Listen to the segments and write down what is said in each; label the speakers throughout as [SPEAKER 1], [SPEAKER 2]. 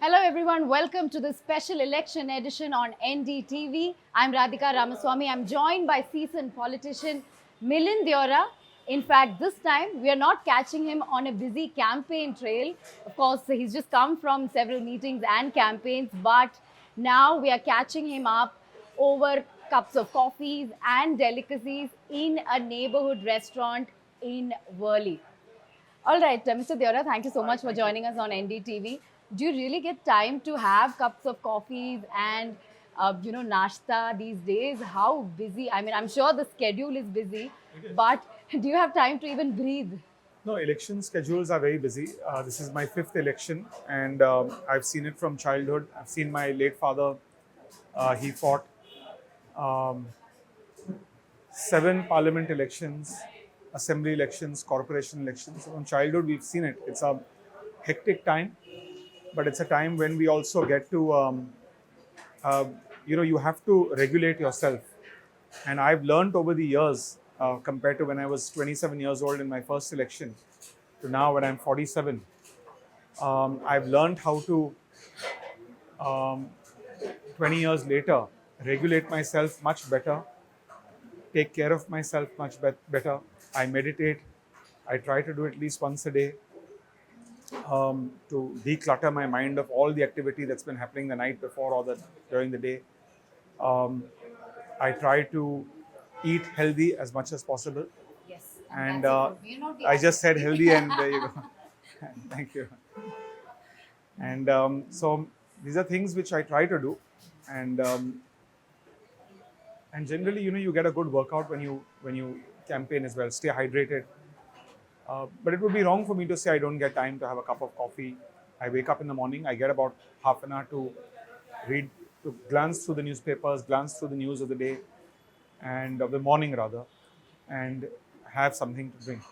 [SPEAKER 1] Hello everyone, welcome to the special election edition on NDTV. I'm Radhika Ramaswamy. I'm joined by seasoned politician Milind Deora. In fact, this time we are not catching him on a busy campaign trail. Of course, he's just come from several meetings and campaigns, but now we are catching him up over cups of coffees and delicacies in a neighborhood restaurant in Worli. All right, Mr. Deora, thank you so much for joining us on NDTV. Do you really get time to have cups of coffees and nashta these days? How busy? I mean, I'm sure the schedule is busy, but do you have time to even breathe?
[SPEAKER 2] No, election schedules are very busy. This is my fifth election, and I've seen it from childhood. I've seen my late father. He fought um, 7 parliament elections, assembly elections, corporation elections. So from childhood, we've seen it. It's a hectic time, but it's a time when we also get to, you have to regulate yourself. And I've learned over the years, compared to when I was 27 years old in my first election, to now when I'm 47, I've learned how to, 20 years later, regulate myself much better, take care of myself much better. I meditate. I try to do at least once a day to declutter my mind of all the activity that's been happening the night before or during the day. I try to eat healthy as much as possible.
[SPEAKER 1] Yes.
[SPEAKER 2] And
[SPEAKER 1] I
[SPEAKER 2] just said healthy, and there you go. Thank you. And so these are things which I try to do, and generally, you get a good workout when you campaign as well. Stay hydrated. But it would be wrong for me to say I don't get time to have a cup of coffee. I wake up in the morning. I get about half an hour to read, to glance through the newspapers, glance through the news of the day, and of the morning rather, and have something to drink.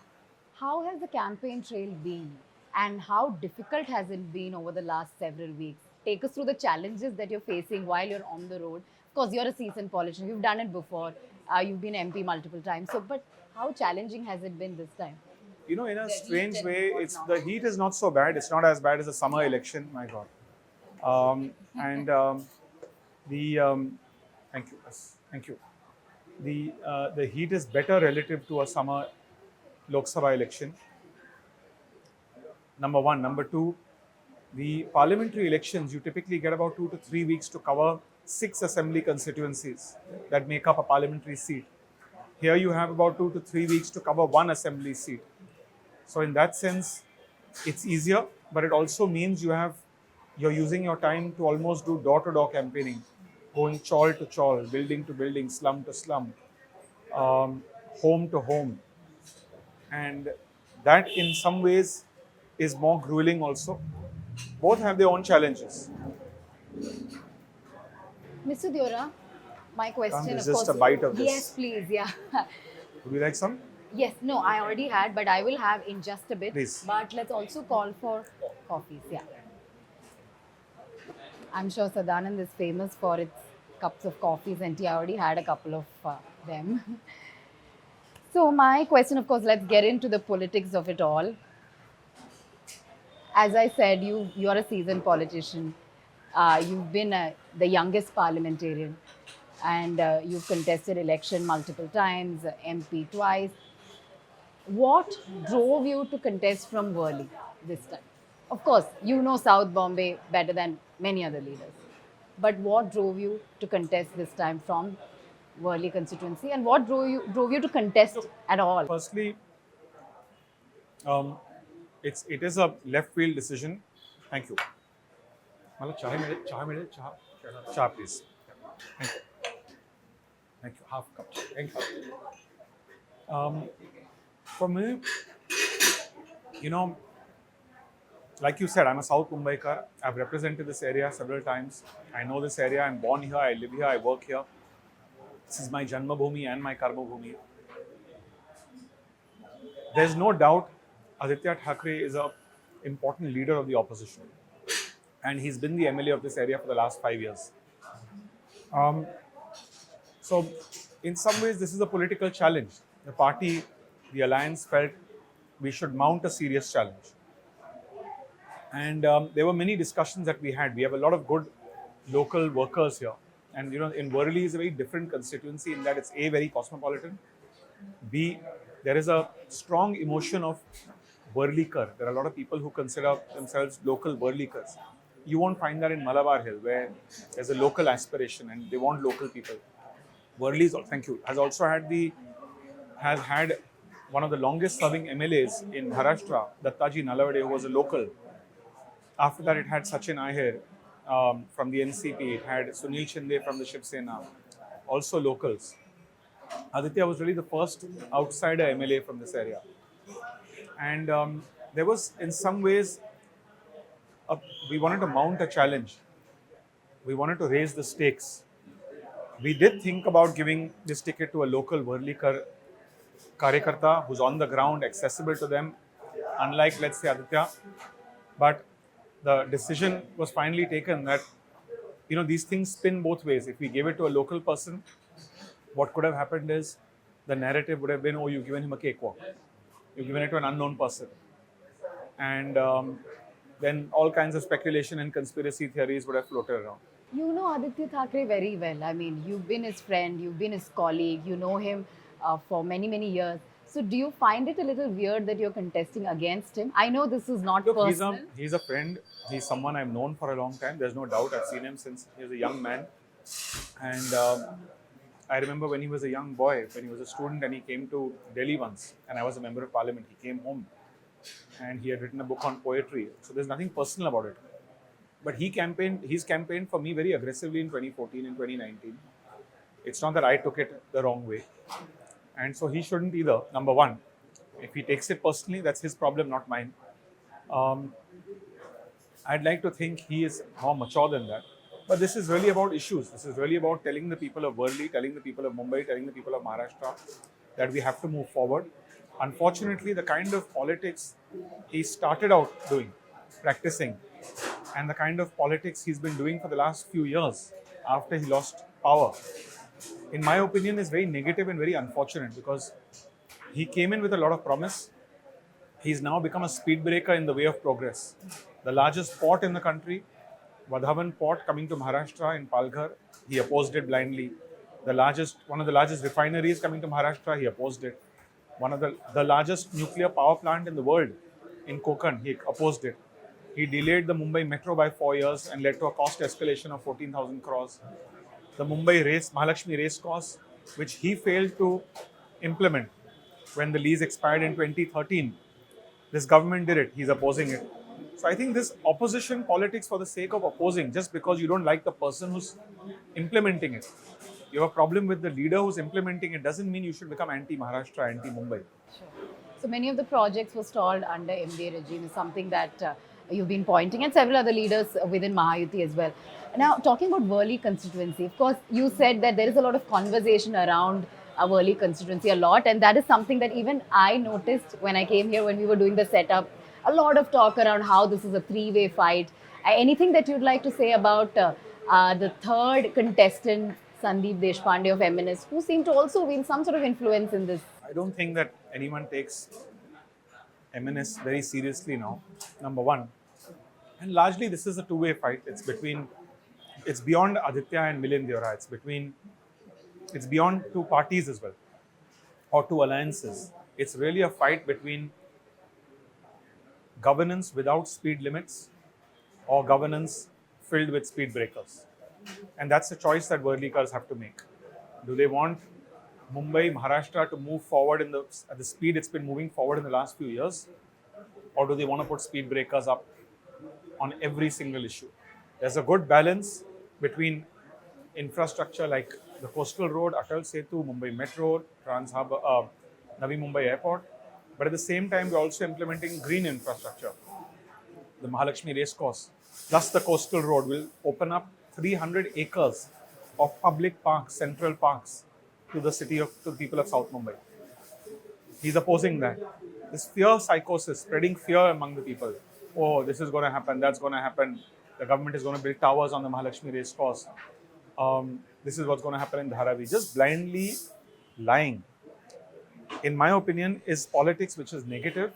[SPEAKER 1] How has the campaign trail been, and how difficult has it been over the last several weeks? Take us through the challenges that you're facing while you're on the road. Of course, you're a seasoned politician. You've done it before. You've been MP multiple times. So, but how challenging has it been this time?
[SPEAKER 2] In a strange way, the heat is not so bad. It's not as bad as a summer election. My God. And the thank you, yes, thank you. The heat is better relative to a summer Lok Sabha election. Number one. Number two, the parliamentary elections, you typically get about 2 to 3 weeks to cover 6 assembly constituencies that make up a parliamentary seat. Here you have about 2 to 3 weeks to cover 1 assembly seat. So in that sense, it's easier, but it also means you're using your time to almost do door-to-door campaigning, going chawl to chawl, building to building, slum to slum, home to home. And that in some ways is more grueling also. Both have their own challenges.
[SPEAKER 1] Mr. Deora, my question,
[SPEAKER 2] There's
[SPEAKER 1] of
[SPEAKER 2] just
[SPEAKER 1] course.
[SPEAKER 2] a bite of this.
[SPEAKER 1] Yes, please. Yeah.
[SPEAKER 2] Would you like some?
[SPEAKER 1] Yes. No, I already had, but I will have in just a bit.
[SPEAKER 2] Please.
[SPEAKER 1] But let's also call for coffees. Yeah. I'm sure Sadanand is famous for its cups of coffees, and he already had a couple of them. So my question, of course, let's get into the politics of it all. As I said, you are a seasoned politician. You've been the youngest parliamentarian, and you've contested election multiple times, MP twice. What drove you to contest from Worli this time? Of course, you know South Bombay better than many other leaders. But what drove you to contest this time from Worli constituency, and what drove you to contest at all?
[SPEAKER 2] Firstly, it is a left field decision. Thank you. Chai, please. Thank you. Thank you. Half cup. Thank you. For me, like you said, I'm a South Mumbaikar. I've represented this area several times. I know this area. I'm born here. I live here. I work here. This is my Janma Bhumi and my Karma Bhumi. There's no doubt Aaditya Thackeray is an important leader of the opposition. And he's been the MLA of this area for the last 5 years. So, in some ways, this is a political challenge. The party, the alliance felt we should mount a serious challenge. And there were many discussions that we had. We have a lot of good local workers here. And in Worli is a very different constituency in that it's A, very cosmopolitan. B, there is a strong emotion of Worlikar. There are a lot of people who consider themselves local Worlikars. You won't find that in Malabar Hill, where there's a local aspiration and they want local people. Worli thank you, has had one of the longest serving MLAs in Maharashtra, Dattaji Nalavade, who was a local. After that, it had Sachin Ahir from the NCP. It had Sunil Shinde from the Shiv Sena, also locals. Aaditya was really the first outsider MLA from this area. And there was, in some ways, we wanted to mount a challenge. We wanted to raise the stakes. We did think about giving this ticket to a local Worlikar Karyakarta who's on the ground, accessible to them, unlike, let's say, Aaditya. But the decision was finally taken that, these things spin both ways. If we gave it to a local person, what could have happened is the narrative would have been, oh, you've given him a cakewalk. You've given it to an unknown person. And then all kinds of speculation and conspiracy theories would have floated around.
[SPEAKER 1] You know Aaditya Thackeray very well. I mean, you've been his friend, you've been his colleague, you know him for many, many years. So do you find it a little weird that you're contesting against him? I know this is not
[SPEAKER 2] Look,
[SPEAKER 1] personal.
[SPEAKER 2] He's a friend. He's someone I've known for a long time. There's no doubt. I've seen him since he was a young man. And I remember when he was a young boy, when he was a student and he came to Delhi once, and I was a member of parliament. He came home and he had written a book on poetry. So there's nothing personal about it. But he's campaigned for me very aggressively in 2014 and 2019. It's not that I took it the wrong way. And so he shouldn't either, number one. If he takes it personally, that's his problem, not mine. I'd like to think he is more mature than that. But this is really about issues. This is really about telling the people of Worli, telling the people of Mumbai, telling the people of Maharashtra that we have to move forward. Unfortunately, the kind of politics he started out practicing, and the kind of politics he's been doing for the last few years after he lost power, in my opinion, is very negative and very unfortunate, because he came in with a lot of promise. He's now become a speed breaker in the way of progress. The largest port in the country, Vadhavan Port, coming to Maharashtra in Palghar, he opposed it blindly. One of the largest refineries coming to Maharashtra, he opposed it. One of the largest nuclear power plant in the world in Konkan, he opposed it. He delayed the Mumbai metro by 4 years and led to a cost escalation of 14,000 crores. The Mahalakshmi race course, which he failed to implement when the lease expired in 2013. This government did it. He's opposing it. So I think this opposition politics for the sake of opposing, just because you don't like the person who's implementing it. You have a problem with the leader who's implementing it, doesn't mean you should become anti-Maharashtra, anti-Mumbai.
[SPEAKER 1] Sure. So many of the projects were stalled under MDA regime is something that you've been pointing, and several other leaders within Mahayuti as well. Now, talking about Worli constituency, of course, you said that there is a lot of conversation around Worli constituency a lot, and that is something that even I noticed when I came here, when we were doing the setup. A lot of talk around how this is a three-way fight. Anything that you'd like to say about the third contestant, Sandeep Deshpande of MNS, who seemed to also win some sort of influence in this?
[SPEAKER 2] I don't think that anyone takes MNS very seriously now, number one. And largely this is a two-way fight. It's beyond Aaditya and Milind Deora. It's beyond two parties as well, or two alliances. It's really a fight between governance without speed limits or governance filled with speed breakers. And that's the choice that Worlikars have to make. Do they want Mumbai, Maharashtra to move forward at the speed it's been moving forward in the last few years? Or do they want to put speed breakers up on every single issue? There's a good balance between infrastructure like the coastal road, Atal Setu, Mumbai Metro, Trans Harbour, Navi Mumbai Airport. But at the same time, we're also implementing green infrastructure. The Mahalakshmi race course, plus the coastal road, will open up 300 acres of public parks, central parks, to the people of South Mumbai. He's opposing that. This fear psychosis, spreading fear among the people. Oh, this is going to happen, that's going to happen. The government is going to build towers on the Mahalakshmi race course. This is what's going to happen in Dharavi. Just blindly lying, in my opinion, is politics which is negative.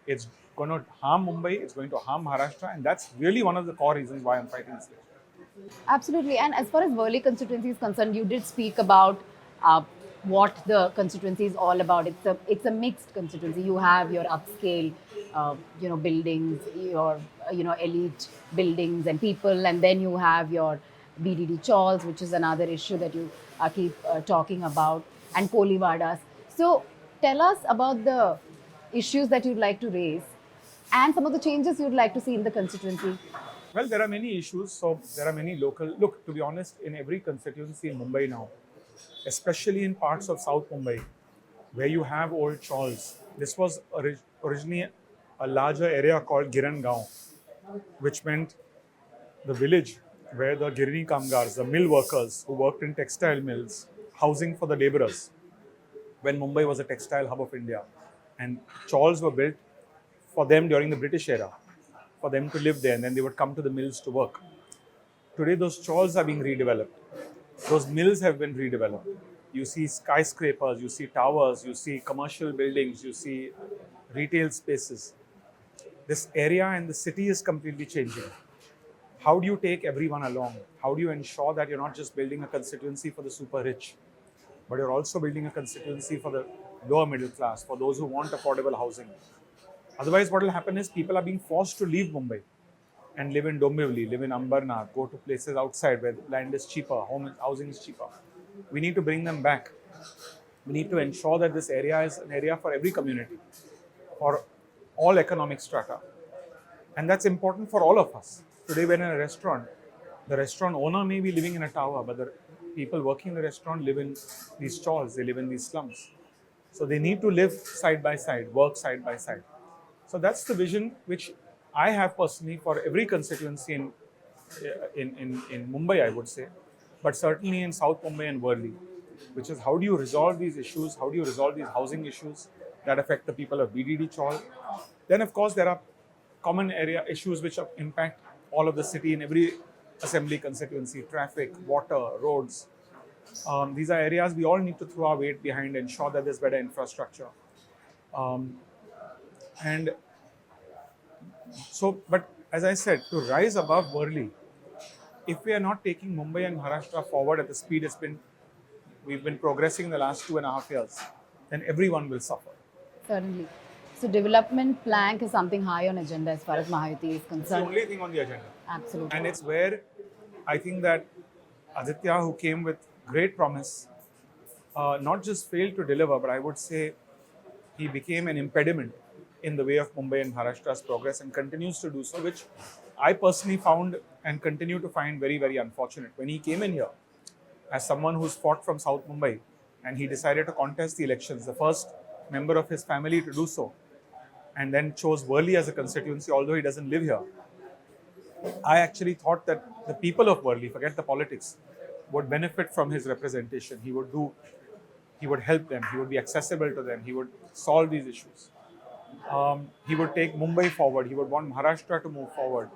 [SPEAKER 2] It's going to harm Mumbai, it's going to harm Maharashtra, and that's really one of the core reasons why I'm fighting this election.
[SPEAKER 1] Absolutely. And as far as Worli constituency is concerned, you did speak about what the constituency is all about. It's a mixed constituency. You have your upscale, buildings, your elite buildings and people, and then you have your BDD chawls, which is another issue that you keep talking about, and Kolivadas. So tell us about the issues that you'd like to raise and some of the changes you'd like to see in the constituency.
[SPEAKER 2] Well, there are many issues. So there are many local. Look, to be honest, in every constituency in Mumbai now, especially in parts of South Mumbai, where you have old chawls. This was originally a larger area called Girangaon, which meant the village where the Girini Kamgars, the mill workers who worked in textile mills, housing for the laborers, when Mumbai was a textile hub of India. And chawls were built for them during the British era, for them to live there, and then they would come to the mills to work. Today, those chawls are being redeveloped. Those mills have been redeveloped. You see skyscrapers, you see towers, you see commercial buildings, you see retail spaces. This area and the city is completely changing. How do you take everyone along? How do you ensure that you're not just building a constituency for the super rich, but you're also building a constituency for the lower middle class, for those who want affordable housing? Otherwise, what will happen is people are being forced to leave Mumbai and live in Dombivli, live in Ambarnath, go to places outside where land is cheaper, housing is cheaper. We need to bring them back. We need to ensure that this area is an area for every community, for all economic strata. And that's important for all of us. Today, when in a restaurant, the restaurant owner may be living in a tower, but the people working in the restaurant live in these chawls, they live in these slums. So they need to live side by side, work side by side. So that's the vision which I have personally for every constituency in Mumbai, I would say, but certainly in South Mumbai and Worli, which is how do you resolve these issues, how do you resolve these housing issues that affect the people of BDD chawl. Then of course there are common area issues which impact all of the city in every assembly constituency: traffic, water, roads. These are areas we all need to throw our weight behind, ensure that there's better infrastructure. And so, but as I said, to rise above Worli, if we are not taking Mumbai and Maharashtra forward at the speed we've been progressing in the last 2.5 years, then everyone will suffer.
[SPEAKER 1] Certainly. So development plank is something high on agenda as far as Mahayuti is
[SPEAKER 2] It's the
[SPEAKER 1] concerned.
[SPEAKER 2] only thing on the agenda.
[SPEAKER 1] Absolutely.
[SPEAKER 2] And it's where I think that Aaditya, who came with great promise, not just failed to deliver, but I would say he became an impediment in the way of Mumbai and Maharashtra's progress and continues to do so, which I personally found and continue to find very, very unfortunate. When he came in here as someone who's fought from South Mumbai and he decided to contest the elections, the first member of his family to do so, and then chose Worli as a constituency, although he doesn't live here, I actually thought that the people of Worli, forget the politics, would benefit from his representation. He would help them, he would be accessible to them, he would solve these issues. He would take Mumbai forward, he would want Maharashtra to move forward.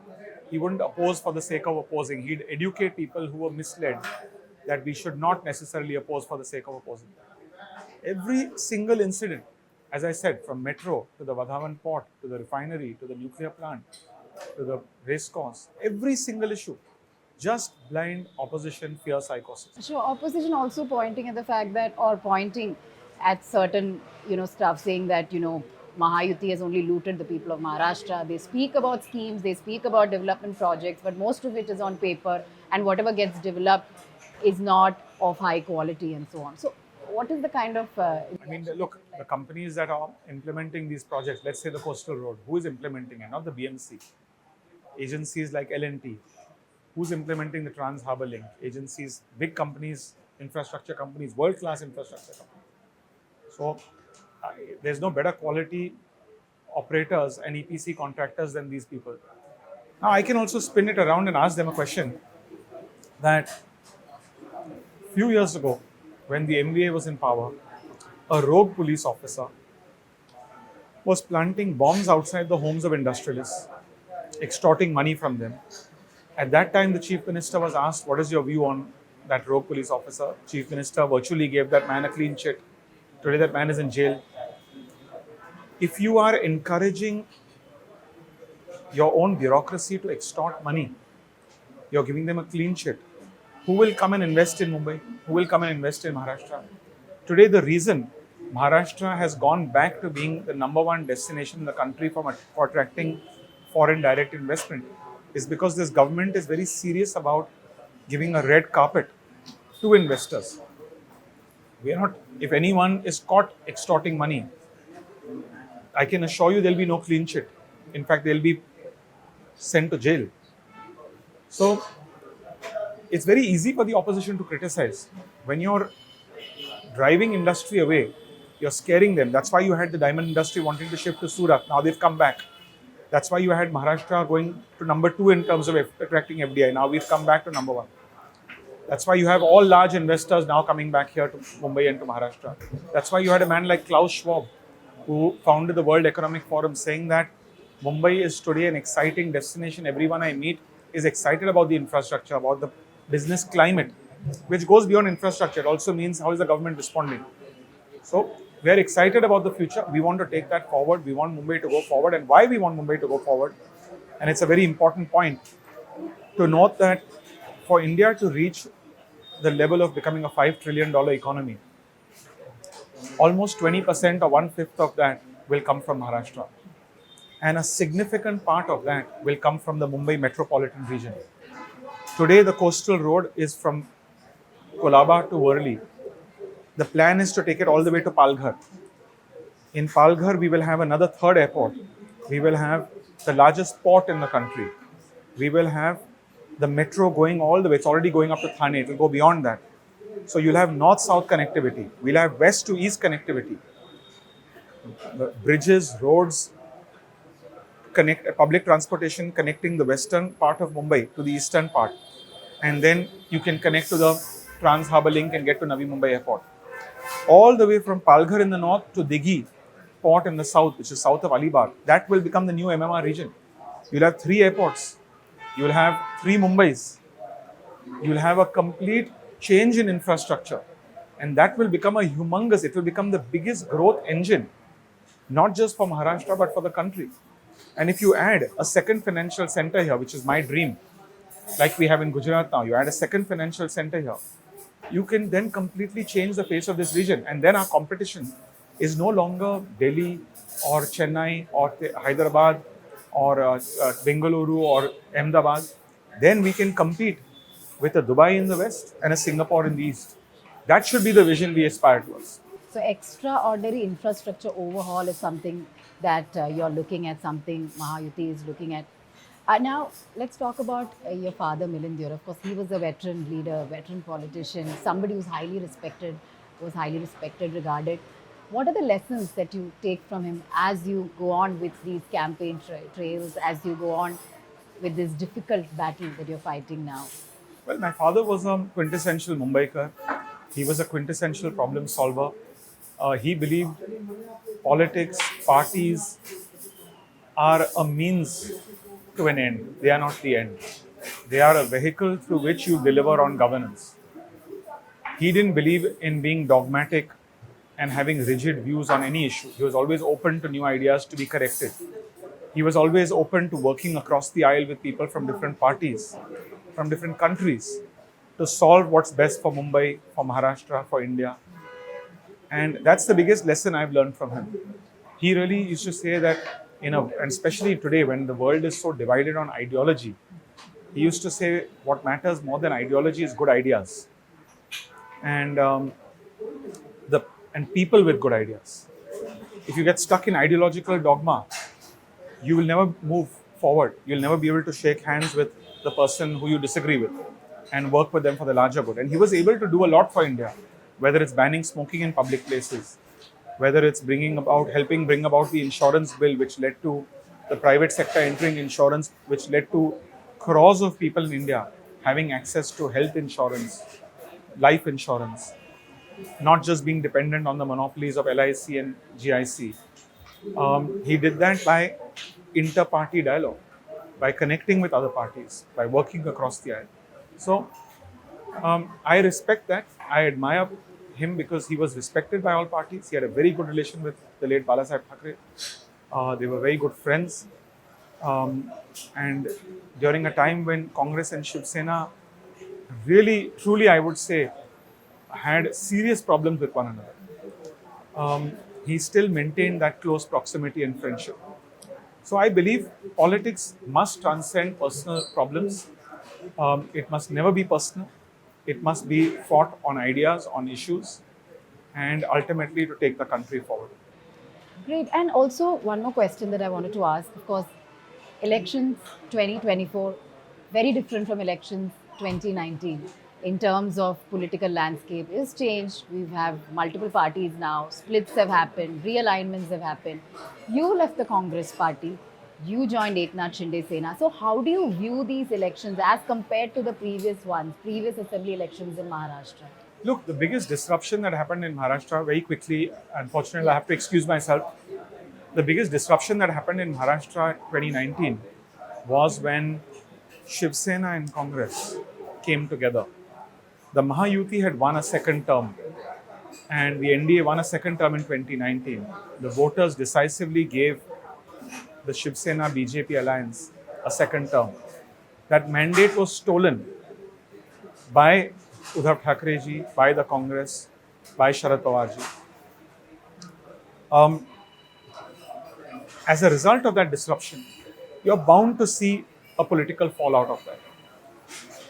[SPEAKER 2] He wouldn't oppose for the sake of opposing. He'd educate people who were misled that we should not necessarily oppose for the sake of opposing. Every single incident, as I said, from metro to the Vadhavan port, to the refinery, to the nuclear plant, to the race course, every single issue, just blind opposition, fear psychosis.
[SPEAKER 1] So opposition also pointing at the fact that, or pointing at certain, stuff, saying that, Mahayuti has only looted the people of Maharashtra. They speak about schemes, they speak about development projects, but most of it is on paper, and whatever gets developed is not of high quality and so on. So what is the kind of...
[SPEAKER 2] Look, the companies that are implementing these projects, let's say the coastal road, who is implementing it? Not the BMC. Agencies like L&T. Who's implementing the Trans Harbour Link? Agencies, big companies, infrastructure companies, world-class infrastructure companies. So there's no better quality operators and EPC contractors than these people. Now I can also spin it around and ask them a question that a few years ago, when the MVA was in power, a rogue police officer was planting bombs outside the homes of industrialists, extorting money from them. At that time, the Chief Minister was asked, what is your view on that rogue police officer? Chief Minister virtually gave that man a clean chit. Today, that man is in jail. If you are encouraging your own bureaucracy to extort money. You're giving them a clean sheet. Who will come and invest in Mumbai? Who will come and invest in Maharashtra? Today, the reason Maharashtra has gone back to being the number one destination in the country for attracting foreign direct investment is because this government is very serious about giving a red carpet to investors. We are not, if anyone is caught extorting money, I can assure you there'll be no clean sheet. In fact, they'll be sent to jail. So, it's very easy for the opposition to criticize. When you're driving industry away, you're scaring them. That's why you had the diamond industry wanting to shift to Surat. Now they've come back. That's why you had Maharashtra going to number 2 in terms of attracting FDI. Now we've come back to number 1. That's why you have all large investors now coming back here to Mumbai and to Maharashtra. That's why you had a man like Klaus Schwab, who founded the World Economic Forum, saying that Mumbai is today an exciting destination. Everyone I meet is excited about the infrastructure, about the business climate, which goes beyond infrastructure. It also means how is the government responding. So we are excited about the future. We want to take that forward. We want Mumbai to go forward. And why we want Mumbai to go forward? And it's a very important point to note that for India to reach the level of becoming a $5 trillion economy, almost 20% or 1/5 of that will come from Maharashtra. And a significant part of that will come from the Mumbai metropolitan region. Today, the coastal road is from Kolaba to Worli. The plan is to take it all the way to Palghar. In Palghar, we will have another third airport. We will have the largest port in the country. We will have the metro going all the way. It's already going up to Thane. It will go beyond that. So you'll have north-south connectivity. We'll have west to east connectivity. Bridges, roads, public transportation connecting the western part of Mumbai to the eastern part. And then you can connect to the Trans-Harbour Link and get to Navi Mumbai Airport. All the way from Palghar in the north to Dighi port in the south, which is south of Alibag. That will become the new MMR region. You'll have 3 airports. You'll have 3 Mumbais. You'll have a complete change in infrastructure. And that will become a humongous, it will become the biggest growth engine, not just for Maharashtra, but for the country. And if you add a second financial center here, which is my dream, like we have in Gujarat now, you add a second financial center here, you can then completely change the face of this region. And then our competition is no longer Delhi or Chennai or Hyderabad or Bengaluru or Ahmedabad. Then we can compete with a Dubai in the west and a Singapore in the east. That should be the vision we aspire towards.
[SPEAKER 1] So extraordinary infrastructure overhaul is something that you're looking at, something Mahayuti is looking at. Now, let's talk about your father, Milind Deora. Of course, he was a veteran leader, veteran politician, somebody who's highly respected, regarded. What are the lessons that you take from him as you go on with these campaign trails, as you go on with this difficult battle that you're fighting now?
[SPEAKER 2] Well, my father was a quintessential Mumbaikar. He was a quintessential problem solver. He believed politics, parties are a means to an end. They are not the end. They are a vehicle through which you deliver on governance. He didn't believe in being dogmatic and having rigid views on any issue. He was always open to new ideas to be corrected. He was always open to working across the aisle with people from different parties, from different countries, to solve what's best for Mumbai, for Maharashtra, for India. And that's the biggest lesson I've learned from him. He really used to say that, and especially today when the world is so divided on ideology, he used to say what matters more than ideology is good ideas. And people with good ideas. If you get stuck in ideological dogma, you will never move forward. You'll never be able to shake hands with the person who you disagree with and work with them for the larger good. And he was able to do a lot for India, whether it's banning smoking in public places, whether it's helping bring about the insurance bill, which led to the private sector entering insurance, which led to crores of people in India having access to health insurance, life insurance, not just being dependent on the monopolies of LIC and GIC. He did that by inter-party dialogue, by connecting with other parties, by working across the aisle. So I respect that. I admire him because he was respected by all parties. He had a very good relation with the late Balasaheb Thackeray. They were very good friends. and during a time when Congress and Shiv Sena really, truly, I would say, had serious problems with one another, he still maintained that close proximity and friendship. So I believe politics must transcend personal problems. It must never be personal. It must be fought on ideas, on issues, and ultimately to take the country forward.
[SPEAKER 1] Great. And also, one more question that I wanted to ask. Of course, elections 2024, very different from elections 2019 in terms of political landscape is changed. We have multiple parties now, splits have happened, realignments have happened. You left the Congress party, you joined Eknath Shinde Sena. So how do you view these elections as compared to the previous ones, previous assembly elections in Maharashtra?
[SPEAKER 2] Look, the biggest disruption that happened in Maharashtra, very quickly, unfortunately, I have to excuse myself. The biggest disruption that happened in Maharashtra 2019 was when Shiv Sena and Congress came together. The Mahayuti had won a second term, and the NDA won a second term in 2019. The voters decisively gave the Shiv Sena BJP alliance a second term. That mandate was stolen by Uddhav Thackeray ji, by the Congress, by Sharad Pawar ji. As a result of that disruption, you're bound to see a political fallout of that.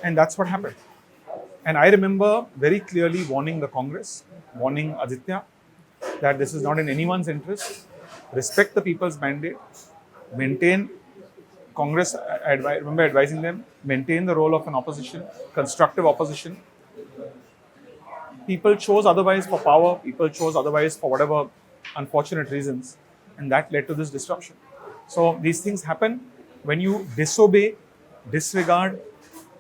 [SPEAKER 2] And that's what happened. And I remember very clearly warning the Congress, warning Aaditya, that this is not in anyone's interest. Respect the people's mandate. Maintain Congress, I remember advising them, maintain the role of an opposition, constructive opposition. People chose otherwise for power, people chose otherwise for whatever unfortunate reasons, and that led to this disruption. So these things happen when you disobey, disregard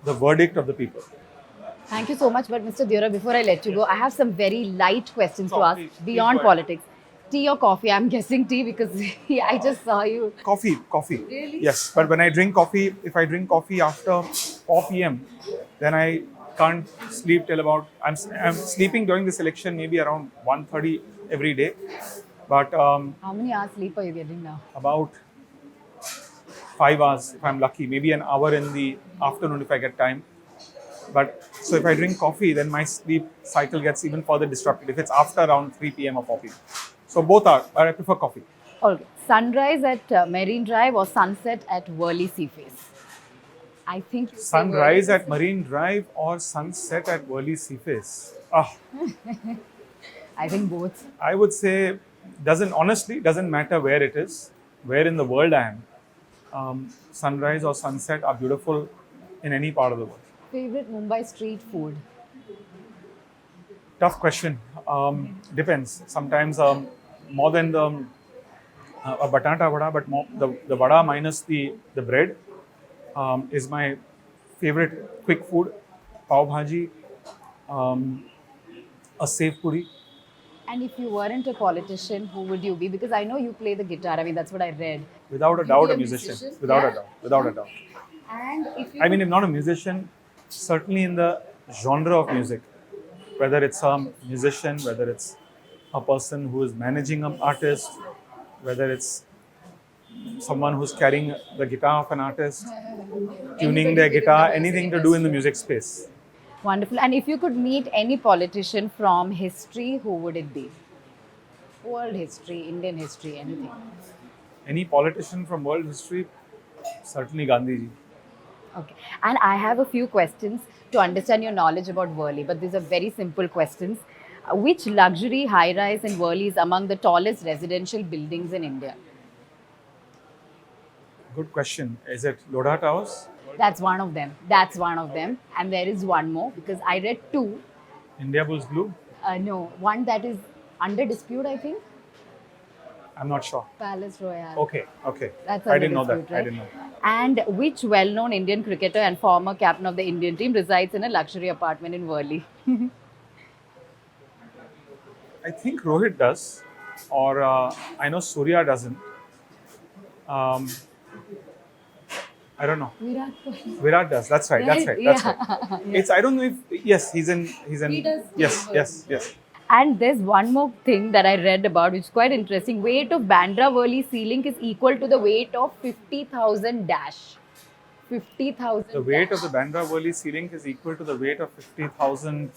[SPEAKER 2] the verdict of the people.
[SPEAKER 1] Thank you so much. But Mr. Deora, before I let you go, I have some very light questions to ask
[SPEAKER 2] Please
[SPEAKER 1] beyond
[SPEAKER 2] go ahead.
[SPEAKER 1] politics. Tea or coffee? I'm guessing tea because I just saw you.
[SPEAKER 2] Coffee.
[SPEAKER 1] Really?
[SPEAKER 2] Yes, but when I drink coffee, if I drink coffee after 4 p.m., then I can't sleep till about, I'm sleeping during this election maybe around 1:30 every day. But
[SPEAKER 1] How many hours sleep are you getting now?
[SPEAKER 2] about 5 hours if I'm lucky, maybe an hour in the afternoon if I get time. But so if I drink coffee, then my sleep cycle gets even further disrupted if it's after around 3 p.m. or 4 p.m. So both are, but I prefer coffee.
[SPEAKER 1] Okay. Sunrise at Marine Drive or sunset at Worli Sea Face? I think you say
[SPEAKER 2] Sunrise
[SPEAKER 1] Worli.
[SPEAKER 2] at Marine Drive or sunset at Worli Sea Face.
[SPEAKER 1] I think both.
[SPEAKER 2] I would say doesn't matter where it is, where in the world I am. Sunrise or sunset are beautiful in any part of the world.
[SPEAKER 1] Favorite Mumbai street food?
[SPEAKER 2] Tough question. Depends. Sometimes more than a batata vada, but more, the vada minus the bread is my favorite quick food. Pav bhaji, a sev puri.
[SPEAKER 1] And if you weren't a politician, who would you be? Because I know you play the guitar. I mean, that's what I read.
[SPEAKER 2] Without a
[SPEAKER 1] You
[SPEAKER 2] doubt,
[SPEAKER 1] be
[SPEAKER 2] a
[SPEAKER 1] a
[SPEAKER 2] musician.
[SPEAKER 1] musician?
[SPEAKER 2] Without
[SPEAKER 1] Yeah.
[SPEAKER 2] a doubt. Without a doubt.
[SPEAKER 1] And if you
[SPEAKER 2] I mean, if not a musician, certainly in the genre of music, whether it's a musician, whether it's a person who is managing an artist, whether it's someone who's carrying the guitar of an artist, tuning their guitar, anything to do in the music space.
[SPEAKER 1] Wonderful. And if you could meet any politician from history, who would it be? World history, Indian history, anything.
[SPEAKER 2] Any politician from world history, certainly Gandhi ji.
[SPEAKER 1] Okay. And I have a few questions to understand your knowledge about Worli, but these are very simple questions. Which luxury high-rise in Worli is among the tallest residential buildings in India?
[SPEAKER 2] Good question. Is it Lodha Towers?
[SPEAKER 1] That's one of them. That's one of them. And there is one more because I read two.
[SPEAKER 2] India Bulls Blue?
[SPEAKER 1] No, one that is under dispute, I think.
[SPEAKER 2] I'm not sure.
[SPEAKER 1] Palace Royale.
[SPEAKER 2] Okay.
[SPEAKER 1] That's
[SPEAKER 2] I
[SPEAKER 1] under
[SPEAKER 2] didn't know that.
[SPEAKER 1] dispute,
[SPEAKER 2] I
[SPEAKER 1] right?
[SPEAKER 2] didn't know that.
[SPEAKER 1] And which well-known Indian cricketer and former captain of the Indian team resides in a luxury apartment in Worli?
[SPEAKER 2] I think Rohit does, or I know Surya doesn't. I don't know.
[SPEAKER 1] Virat Kohli.
[SPEAKER 2] Virat does. That's right. That's right.
[SPEAKER 1] Yeah.
[SPEAKER 2] That's right. It's. I don't know if. Yes, he's in.
[SPEAKER 1] He does
[SPEAKER 2] Yes.
[SPEAKER 1] play
[SPEAKER 2] Yes. Yes.
[SPEAKER 1] And there's one more thing that I read about, which is quite interesting. Weight of Bandra Worli ceiling is equal to the weight of 50,000 dash. 50,000.
[SPEAKER 2] The weight of the Bandra Worli ceiling is equal to the weight of 50,000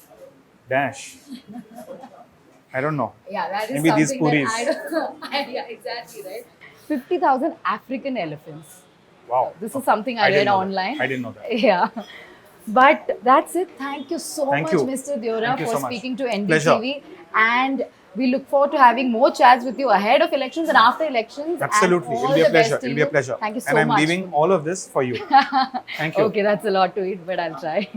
[SPEAKER 2] dash. I don't know.
[SPEAKER 1] Yeah, that is
[SPEAKER 2] Maybe these
[SPEAKER 1] something
[SPEAKER 2] puris.
[SPEAKER 1] that I don't know. Yeah, exactly, right? 50,000 African elephants.
[SPEAKER 2] Wow.
[SPEAKER 1] This is something I
[SPEAKER 2] didn't
[SPEAKER 1] read
[SPEAKER 2] know that.
[SPEAKER 1] online.
[SPEAKER 2] I didn't know that.
[SPEAKER 1] Yeah. But that's it. Thank you so
[SPEAKER 2] Thank
[SPEAKER 1] much,
[SPEAKER 2] you.
[SPEAKER 1] Mr. Deora,
[SPEAKER 2] Thank you
[SPEAKER 1] for
[SPEAKER 2] so much.
[SPEAKER 1] speaking to NDTV.
[SPEAKER 2] Pleasure.
[SPEAKER 1] And we look forward to having more chats with you ahead of elections and after elections.
[SPEAKER 2] Absolutely.
[SPEAKER 1] And
[SPEAKER 2] It'll
[SPEAKER 1] all
[SPEAKER 2] be a
[SPEAKER 1] the best
[SPEAKER 2] pleasure.
[SPEAKER 1] to
[SPEAKER 2] It'll be a
[SPEAKER 1] you.
[SPEAKER 2] pleasure.
[SPEAKER 1] Thank you so
[SPEAKER 2] and I'm
[SPEAKER 1] much.
[SPEAKER 2] leaving all of this for you. Thank you.
[SPEAKER 1] Okay, that's a lot to eat, but I'll try.